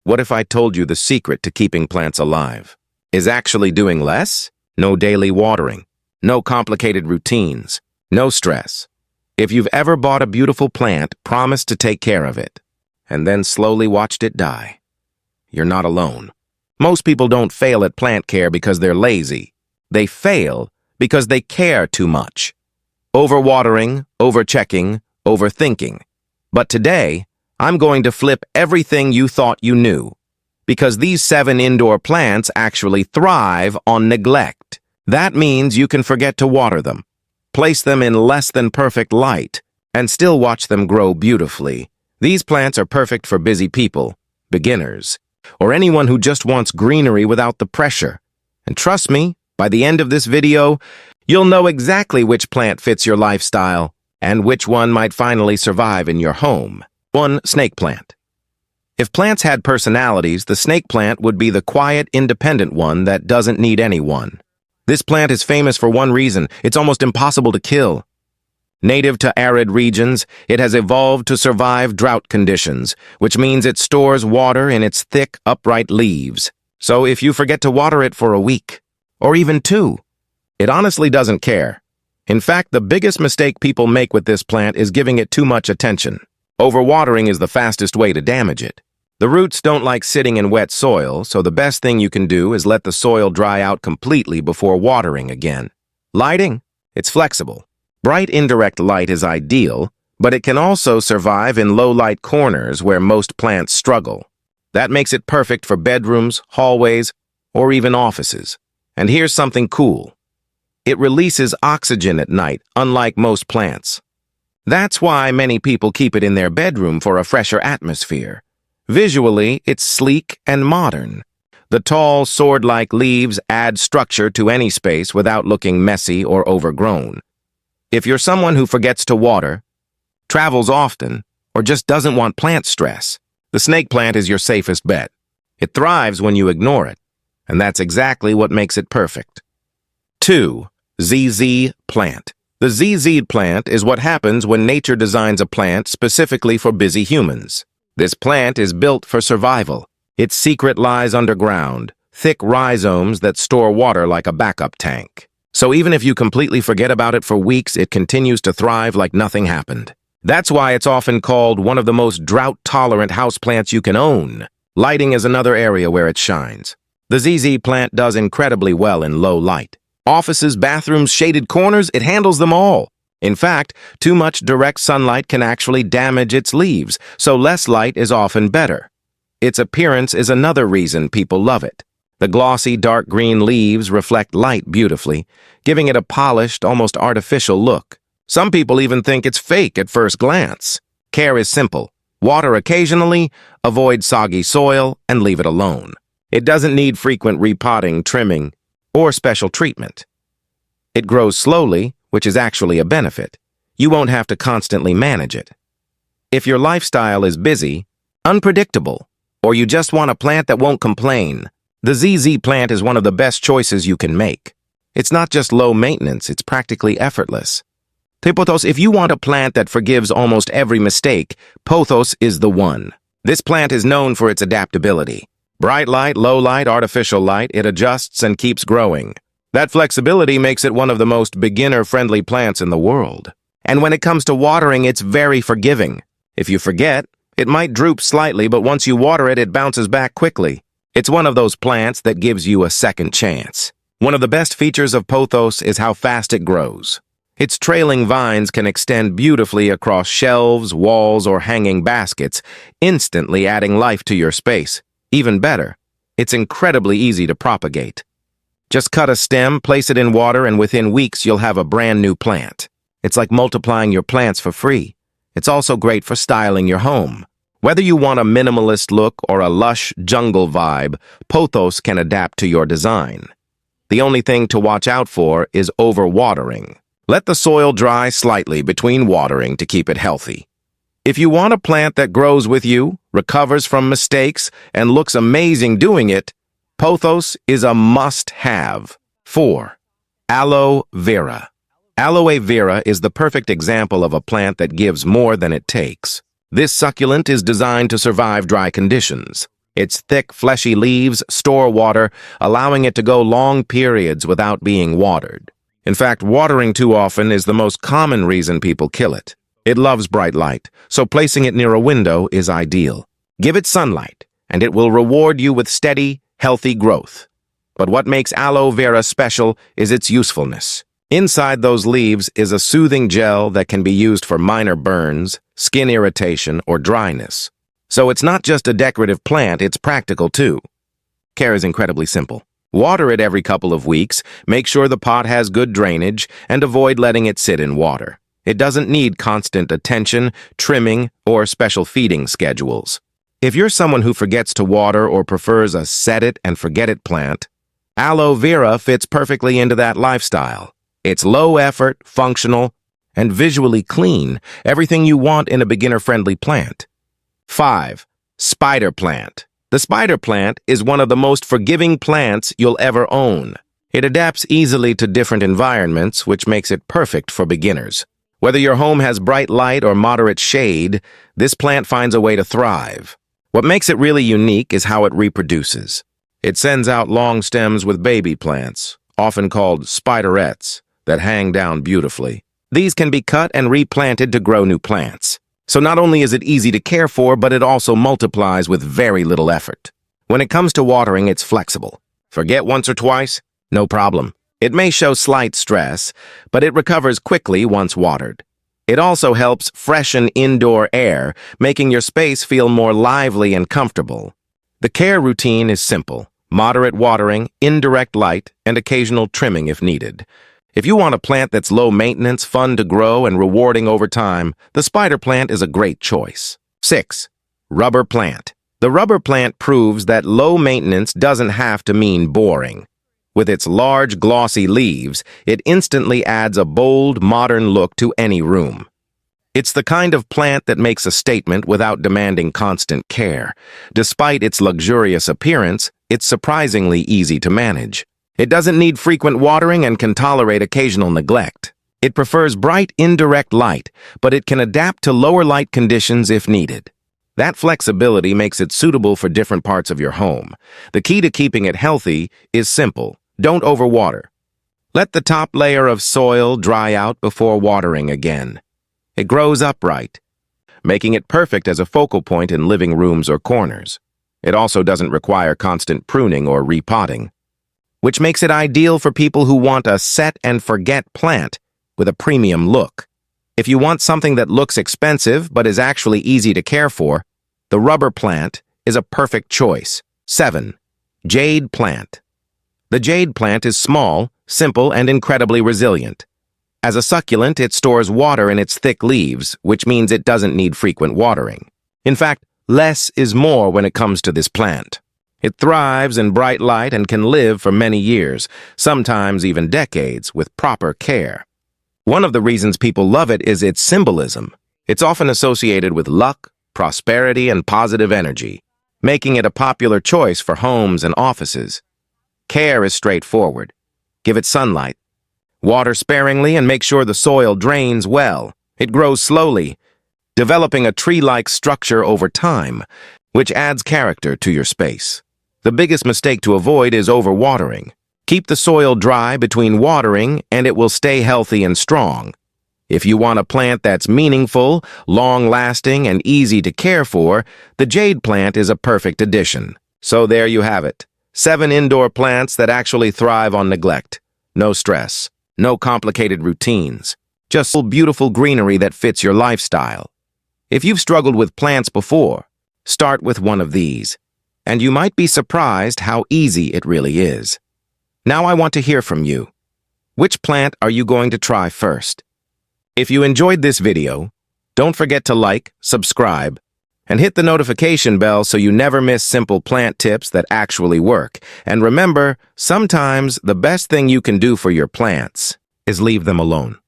What if I told you the secret to keeping plants alive is actually doing less? No daily watering, no complicated routines, no stress. If you've ever bought a beautiful plant, promised to take care of it, and then slowly watched it die, you're not alone. Most people don't fail at plant care because they're lazy. They fail because they care too much. Overwatering, overchecking, overthinking. But today, I'm going to flip everything you thought you knew, because these 7 indoor plants actually thrive on neglect. That means you can forget to water them, place them in less than perfect light, and still watch them grow beautifully. These plants are perfect for busy people, beginners, or anyone who just wants greenery without the pressure. And trust me, by the end of this video, you'll know exactly which plant fits your lifestyle and which one might finally survive in your home. 1. Snake plant. If plants had personalities, the snake plant would be the quiet, independent one that doesn't need anyone. This plant is famous for one reason: it's almost impossible to kill. Native to arid regions, it has evolved to survive drought conditions, which means it stores water in its thick, upright leaves. So if you forget to water it for a week, or even 2, it honestly doesn't care. In fact, the biggest mistake people make with this plant is giving it too much attention. Overwatering is the fastest way to damage it. The roots don't like sitting in wet soil, so the best thing you can do is let the soil dry out completely before watering again. Lighting? It's flexible. Bright indirect light is ideal, but it can also survive in low-light corners where most plants struggle. That makes it perfect for bedrooms, hallways, or even offices. And here's something cool. It releases oxygen at night, unlike most plants. That's why many people keep it in their bedroom for a fresher atmosphere. Visually, it's sleek and modern. The tall, sword-like leaves add structure to any space without looking messy or overgrown. If you're someone who forgets to water, travels often, or just doesn't want plant stress, the snake plant is your safest bet. It thrives when you ignore it, and that's exactly what makes it perfect. 2. ZZ plant. The ZZ plant is what happens when nature designs a plant specifically for busy humans. This plant is built for survival. Its secret lies underground, thick rhizomes that store water like a backup tank. So even if you completely forget about it for weeks, it continues to thrive like nothing happened. That's why it's often called one of the most drought-tolerant houseplants you can own. Lighting is another area where it shines. The ZZ plant does incredibly well in low light. Offices, bathrooms, shaded corners, it handles them all. In fact, too much direct sunlight can actually damage its leaves, so less light is often better. Its appearance is another reason people love it. The glossy, dark green leaves reflect light beautifully, giving it a polished, almost artificial look. Some people even think it's fake at first glance. Care is simple. Water occasionally, avoid soggy soil, and leave it alone. It doesn't need frequent repotting, trimming, or special treatment. It grows slowly, which is actually a benefit. You won't have to constantly manage it. If your lifestyle is busy, unpredictable, or you just want a plant that won't complain, the ZZ plant is one of the best choices you can make. It's not just low maintenance, it's practically effortless. Pothos, if you want a plant that forgives almost every mistake, Pothos is the one. This plant is known for its adaptability. Bright light, low light, artificial light, it adjusts and keeps growing. That flexibility makes it one of the most beginner-friendly plants in the world. And when it comes to watering, it's very forgiving. If you forget, it might droop slightly, but once you water it, it bounces back quickly. It's one of those plants that gives you a second chance. One of the best features of Pothos is how fast it grows. Its trailing vines can extend beautifully across shelves, walls, or hanging baskets, instantly adding life to your space. Even better, it's incredibly easy to propagate. Just cut a stem, place it in water, and within weeks you'll have a brand new plant. It's like multiplying your plants for free. It's also great for styling your home. Whether you want a minimalist look or a lush jungle vibe, Pothos can adapt to your design. The only thing to watch out for is overwatering. Let the soil dry slightly between watering to keep it healthy. If you want a plant that grows with you, recovers from mistakes, and looks amazing doing it, Pothos is a must-have. 4. Aloe vera. Aloe vera is the perfect example of a plant that gives more than it takes. This succulent is designed to survive dry conditions. Its thick, fleshy leaves store water, allowing it to go long periods without being watered. In fact, watering too often is the most common reason people kill it. It loves bright light, so placing it near a window is ideal. Give it sunlight, and it will reward you with steady, healthy growth. But what makes aloe vera special is its usefulness. Inside those leaves is a soothing gel that can be used for minor burns, skin irritation, or dryness. So it's not just a decorative plant, it's practical too. Care is incredibly simple. Water it every couple of weeks, make sure the pot has good drainage, and avoid letting it sit in water. It doesn't need constant attention, trimming, or special feeding schedules. If you're someone who forgets to water or prefers a set-it-and-forget-it plant, aloe vera fits perfectly into that lifestyle. It's low effort, functional, and visually clean, everything you want in a beginner-friendly plant. 5. Spider plant. The spider plant is one of the most forgiving plants you'll ever own. It adapts easily to different environments, which makes it perfect for beginners. Whether your home has bright light or moderate shade, this plant finds a way to thrive. What makes it really unique is how it reproduces. It sends out long stems with baby plants, often called spiderettes, that hang down beautifully. These can be cut and replanted to grow new plants. So not only is it easy to care for, but it also multiplies with very little effort. When it comes to watering, it's flexible. Forget once or twice? No problem. It may show slight stress, but it recovers quickly once watered. It also helps freshen indoor air, making your space feel more lively and comfortable. The care routine is simple: moderate watering, indirect light, and occasional trimming if needed. If you want a plant that's low maintenance, fun to grow, and rewarding over time, the spider plant is a great choice. 6. Rubber plant. The rubber plant proves that low maintenance doesn't have to mean boring. With its large, glossy leaves, it instantly adds a bold, modern look to any room. It's the kind of plant that makes a statement without demanding constant care. Despite its luxurious appearance, it's surprisingly easy to manage. It doesn't need frequent watering and can tolerate occasional neglect. It prefers bright, indirect light, but it can adapt to lower light conditions if needed. That flexibility makes it suitable for different parts of your home. The key to keeping it healthy is simple: don't overwater. Let the top layer of soil dry out before watering again. It grows upright, making it perfect as a focal point in living rooms or corners. It also doesn't require constant pruning or repotting, which makes it ideal for people who want a set-and-forget plant with a premium look. If you want something that looks expensive but is actually easy to care for, the rubber plant is a perfect choice. 7. Jade plant. The jade plant is small, simple, and incredibly resilient. As a succulent, it stores water in its thick leaves, which means it doesn't need frequent watering. In fact, less is more when it comes to this plant. It thrives in bright light and can live for many years, sometimes even decades, with proper care. One of the reasons people love it is its symbolism. It's often associated with luck, prosperity, and positive energy, making it a popular choice for homes and offices. Care is straightforward. Give it sunlight. Water sparingly and make sure the soil drains well. It grows slowly, developing a tree-like structure over time, which adds character to your space. The biggest mistake to avoid is overwatering. Keep the soil dry between watering and it will stay healthy and strong. If you want a plant that's meaningful, long-lasting, and easy to care for, the jade plant is a perfect addition. So there you have it. 7 indoor plants that actually thrive on neglect. No stress, no complicated routines, just beautiful greenery that fits your lifestyle. If you've struggled with plants before, start with one of these, and you might be surprised how easy it really is. Now I want to hear from you. Which plant are you going to try first? If you enjoyed this video, don't forget to like, subscribe, and hit the notification bell so you never miss simple plant tips that actually work. And remember, sometimes the best thing you can do for your plants is leave them alone.